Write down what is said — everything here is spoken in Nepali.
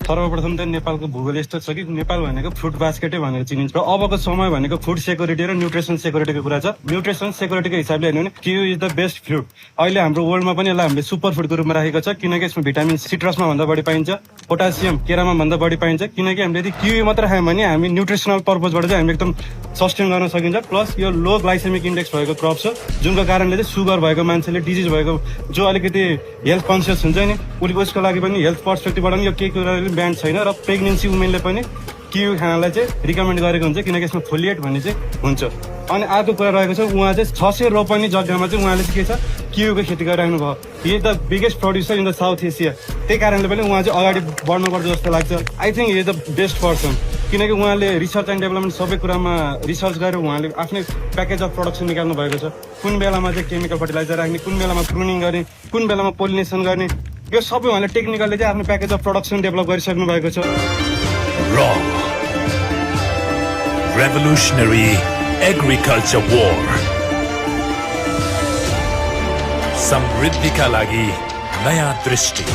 सर्वप्रथम त नेपालको भूगोल यस्तो छ कि नेपाल भनेको फ्रुट बास्केटै भनेर चिनिन्छ र अबको समय भनेको फुड सेक्युरिटी र न्युट्रिसन सेक्युरिटीको कुरा छ। न्युट्रिसन सेक्युरिटीको हिसाबले हेर्नु भने kiwi is the best fruit. अहिले हाम्रो वर्ल्डमा पनि यसलाई हामीले सुपर फुडको रूपमा राखेको छ किनकि यसमा भिटामिन सिट्रसमा भन्दा बढी पाइन्छ, पोटासियम केरामा भन्दा बढी पाइन्छ। किनकि हामीले यदि किवी मात्र खायौँ भने हामी न्युट्रिसनल पर्पजबाट चाहिँ हामी एकदम सस्टेन गर्न सकिन्छ। प्लस यो लो ग्लाइसेमिक इन्डेक्स भएको क्रप छ जुनको कारणले चाहिँ सुगर भएको मान्छेले, डिजिज भएको जो अलिकति हेल्थ कन्सियस हुन्छ नि उसको लागि पनि हेल्थ पर्सपेक्टिभबाट पनि यो केही कुराले ब्यान्ड छैन। र प्रेग्नेन्सी वुमेनले पनि किवी खानलाई चाहिँ रिकमेन्ड गरेको हुन्छ किनकि यसमा फोलिएट भन्ने चाहिँ हुन्छ। अनि अर्को कुरा रहेको छ उहाँ चाहिँ 600 रोपनी जग्गामा चाहिँ उहाँले चाहिँ के छ किवीको खेती गरिराख्नु भयो। He the biggest producer in the south Asia. त्यही कारणले पनि उहाँ चाहिँ अगाडि बढ्नुपर्छ जस्तो लाग्छ। I think he is the best person किनकि उहाँले रिसर्च एन्ड डेभलपमेन्ट सबै कुरामा रिसर्च गरेर उहाँले आफ्नै प्याकेज अफ प्रोडक्सन निकाल्नु भएको छ। कुन बेलामा चाहिँ केमिकल फर्टिलाइजर राख्ने, कुन बेलामा प्रुनिङ गर्ने, कुन बेलामा पोलिनेसन गर्ने, यो सबै उहाँले टेक्निकलले चाहिँ आफ्नो प्याकेज अफ प्रोडक्सन डेभलप गरिसक्नु भएको छ। Raw Revolutionary Agriculture War समृद्धिका लागि नयाँ दृष्टि।